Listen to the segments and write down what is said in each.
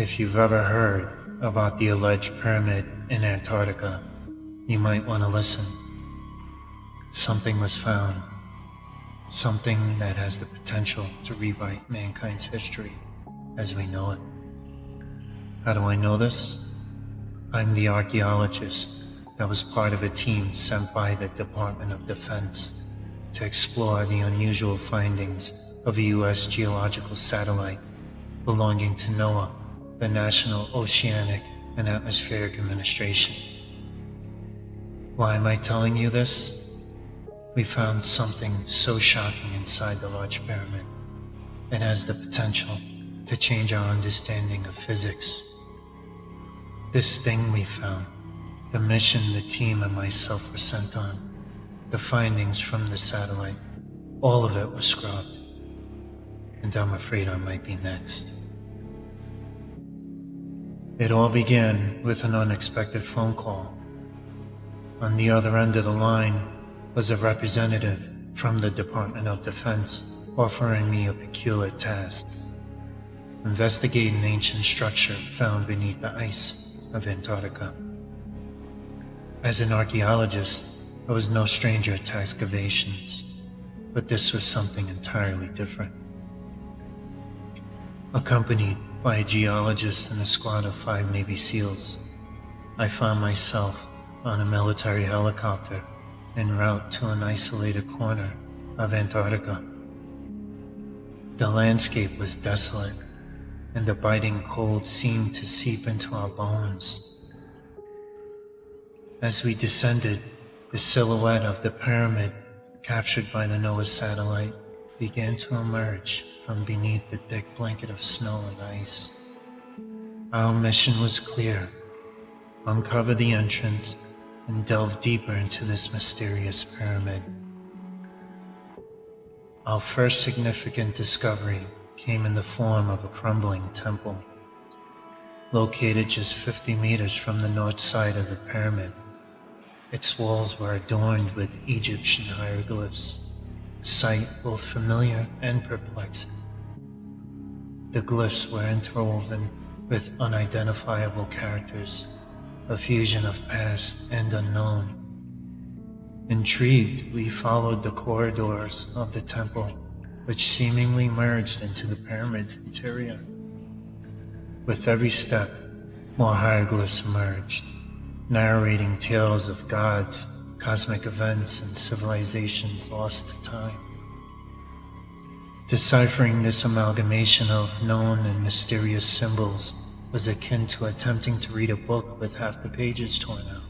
If you've ever heard about the alleged pyramid in Antarctica, you might want to listen. Something was found. Something that has the potential to rewrite mankind's history as we know it. How do I know this? I'm the archaeologist that was part of a team sent by the Department of Defense to explore the unusual findings of a U.S. geological satellite belonging to NOAA, the National Oceanic and Atmospheric Administration. Why am I telling you this? We found something so shocking inside the large pyramid. It has the potential to change our understanding of physics. This thing we found, the mission the team and myself were sent on, the findings from the satellite, all of it was scrubbed. And I'm afraid I might be next. It all began with an unexpected phone call. On the other end of the line was a representative from the Department of Defense offering me a peculiar task: investigate an ancient structure found beneath the ice of Antarctica. As an archaeologist, I was no stranger to excavations, but this was something entirely different. Accompanied by a geologist and a squad of 5 Navy SEALs, I found myself on a military helicopter en route to an isolated corner of Antarctica. The landscape was desolate, and the biting cold seemed to seep into our bones. As we descended, the silhouette of the pyramid captured by the NOAA satellite began to emerge from beneath the thick blanket of snow and ice. Our mission was clear: uncover the entrance and delve deeper into this mysterious pyramid. Our first significant discovery came in the form of a crumbling temple. Located just 50 meters from the north side of the pyramid, its walls were adorned with Egyptian hieroglyphs, a sight both familiar and perplexing. The glyphs were interwoven with unidentifiable characters, a fusion of past and unknown. Intrigued, we followed the corridors of the temple, which seemingly merged into the pyramid's interior. With every step, more hieroglyphs emerged, narrating tales of gods, cosmic events, and civilizations lost to time. Deciphering this amalgamation of known and mysterious symbols was akin to attempting to read a book with half the pages torn out.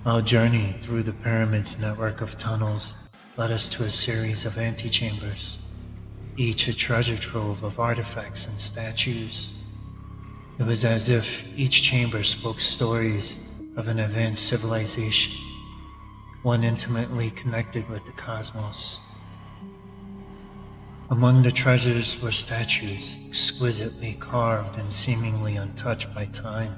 Our journey through the pyramid's network of tunnels led us to a series of antechambers, each a treasure trove of artifacts and statues. It was as if each chamber spoke stories of an advanced civilization, one intimately connected with the cosmos. Among the treasures were statues exquisitely carved and seemingly untouched by time.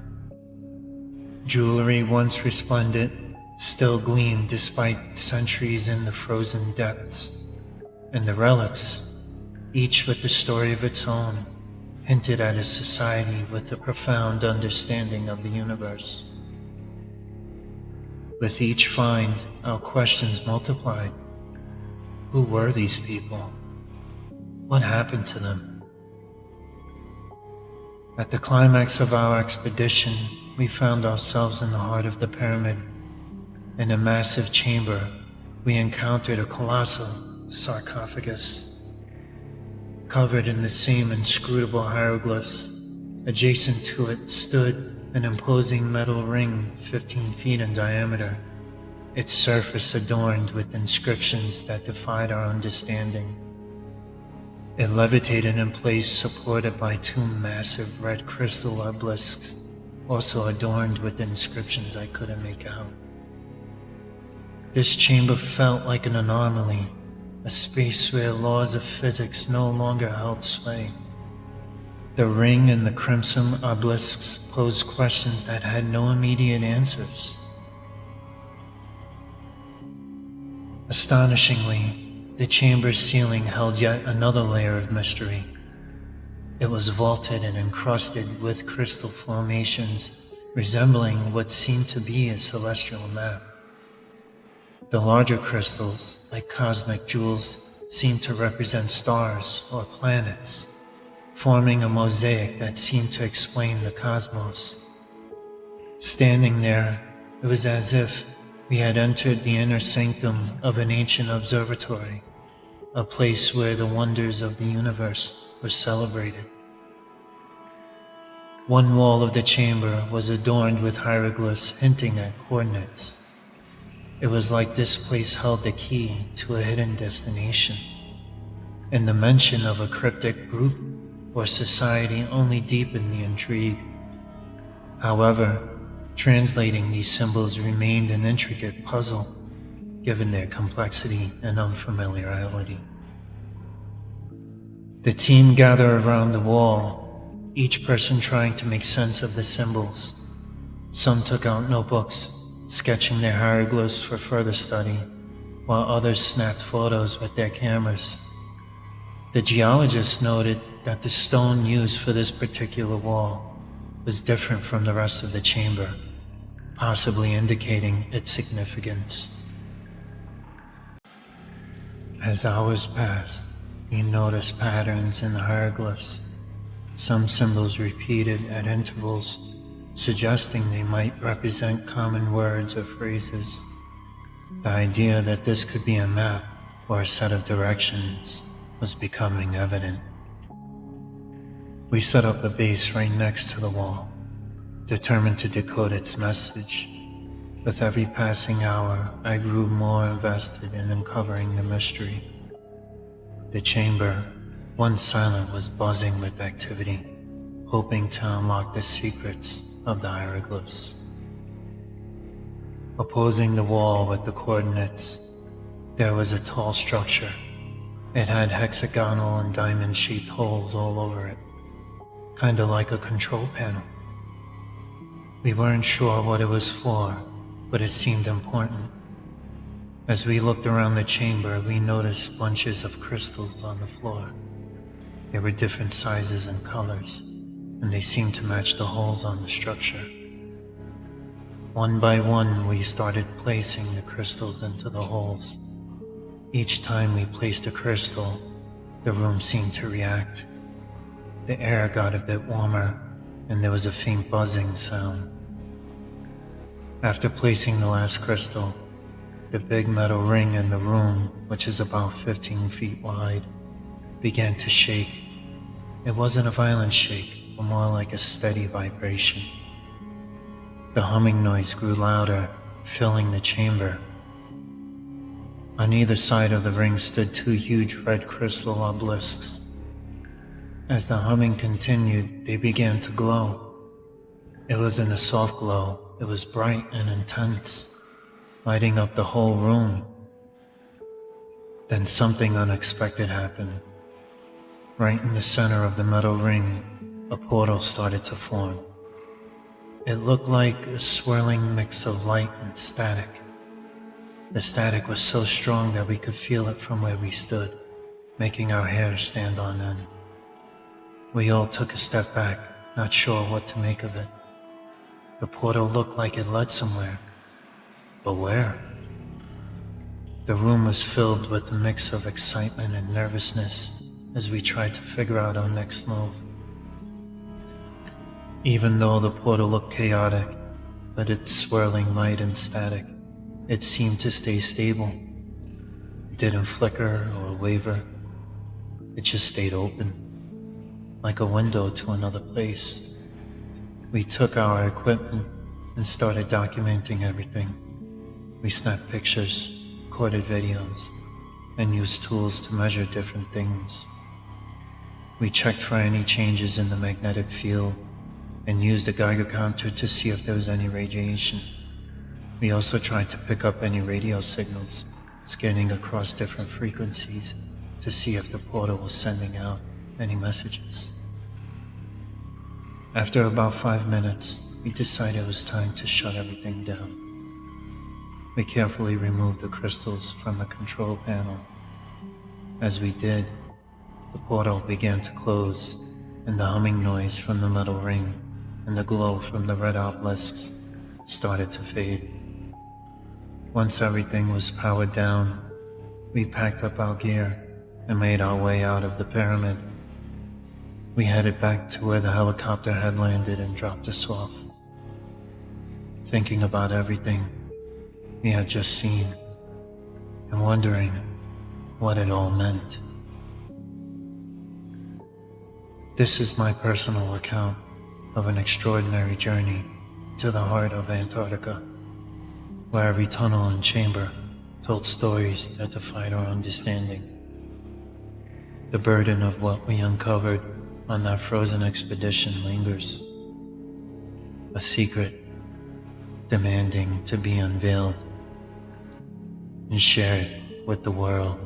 Jewelry once resplendent still gleamed despite centuries in the frozen depths, and the relics, each with a story of its own, hinted at a society with a profound understanding of the universe. With each find, our questions multiplied. Who were these people? What happened to them? At the climax of our expedition, we found ourselves in the heart of the pyramid. In a massive chamber, we encountered a colossal sarcophagus. Covered in the same inscrutable hieroglyphs, adjacent to it stood an imposing metal ring 15 feet in diameter, its surface adorned with inscriptions that defied our understanding. It levitated in place, supported by 2 massive red crystal obelisks, also adorned with inscriptions I couldn't make out. This chamber felt like an anomaly, a space where laws of physics no longer held sway. The ring and the crimson obelisks posed questions that had no immediate answers. Astonishingly, the chamber's ceiling held yet another layer of mystery. It was vaulted and encrusted with crystal formations resembling what seemed to be a celestial map. The larger crystals, like cosmic jewels, seemed to represent stars or planets, forming a mosaic that seemed to explain the cosmos. Standing there, it was as if we had entered the inner sanctum of an ancient observatory, a place where the wonders of the universe were celebrated. One wall of the chamber was adorned with hieroglyphs hinting at coordinates. It was like this place held the key to a hidden destination, and the mention of a cryptic group or society only deepened the intrigue. However, translating these symbols remained an intricate puzzle, given their complexity and unfamiliarity. The team gathered around the wall, each person trying to make sense of the symbols. Some took out notebooks, sketching their hieroglyphs for further study, while others snapped photos with their cameras. The geologists noted that the stone used for this particular wall was different from the rest of the chamber, possibly indicating its significance. As hours passed, we noticed patterns in the hieroglyphs. Some symbols repeated at intervals, suggesting they might represent common words or phrases. The idea that this could be a map or a set of directions was becoming evident. We set up a base right next to the wall, determined to decode its message. With every passing hour, I grew more invested in uncovering the mystery. The chamber, once silent, was buzzing with activity, hoping to unlock the secrets of the hieroglyphs. Opposing the wall with the coordinates, there was a tall structure. It had hexagonal and diamond-shaped holes all over it, kinda like a control panel. We weren't sure what it was for, but it seemed important. As we looked around the chamber, we noticed bunches of crystals on the floor. They were different sizes and colors, and they seemed to match the holes on the structure. One by one, we started placing the crystals into the holes. Each time we placed a crystal, the room seemed to react. The air got a bit warmer, and there was a faint buzzing sound. After placing the last crystal, the big metal ring in the room, which is about 15 feet wide, began to shake. It wasn't a violent shake, but more like a steady vibration. The humming noise grew louder, filling the chamber. On either side of the ring stood two huge red crystal obelisks. As the humming continued, they began to glow. It wasn't a soft glow, it was bright and intense, lighting up the whole room. Then something unexpected happened. Right in the center of the metal ring, a portal started to form. It looked like a swirling mix of light and static. The static was so strong that we could feel it from where we stood, making our hair stand on end. We all took a step back, not sure what to make of it. The portal looked like it led somewhere, but where? The room was filled with a mix of excitement and nervousness as we tried to figure out our next move. Even though the portal looked chaotic, with its swirling light and static, it seemed to stay stable. It didn't flicker or waver. It just stayed open, like a window to another place. We took our equipment and started documenting everything. We snapped pictures, recorded videos, and used tools to measure different things. We checked for any changes in the magnetic field and used a Geiger counter to see if there was any radiation. We also tried to pick up any radio signals, scanning across different frequencies to see if the portal was sending out any messages. After about 5 minutes, we decided it was time to shut everything down. We carefully removed the crystals from the control panel. As we did, the portal began to close, and the humming noise from the metal ring and the glow from the red obelisks started to fade. Once everything was powered down, we packed up our gear and made our way out of the pyramid. We headed back to where the helicopter had landed and dropped us off, thinking about everything we had just seen and wondering what it all meant. This is my personal account of an extraordinary journey to the heart of Antarctica, where every tunnel and chamber told stories that defied our understanding. The burden of what we uncovered on that frozen expedition lingers, a secret demanding to be unveiled and shared with the world.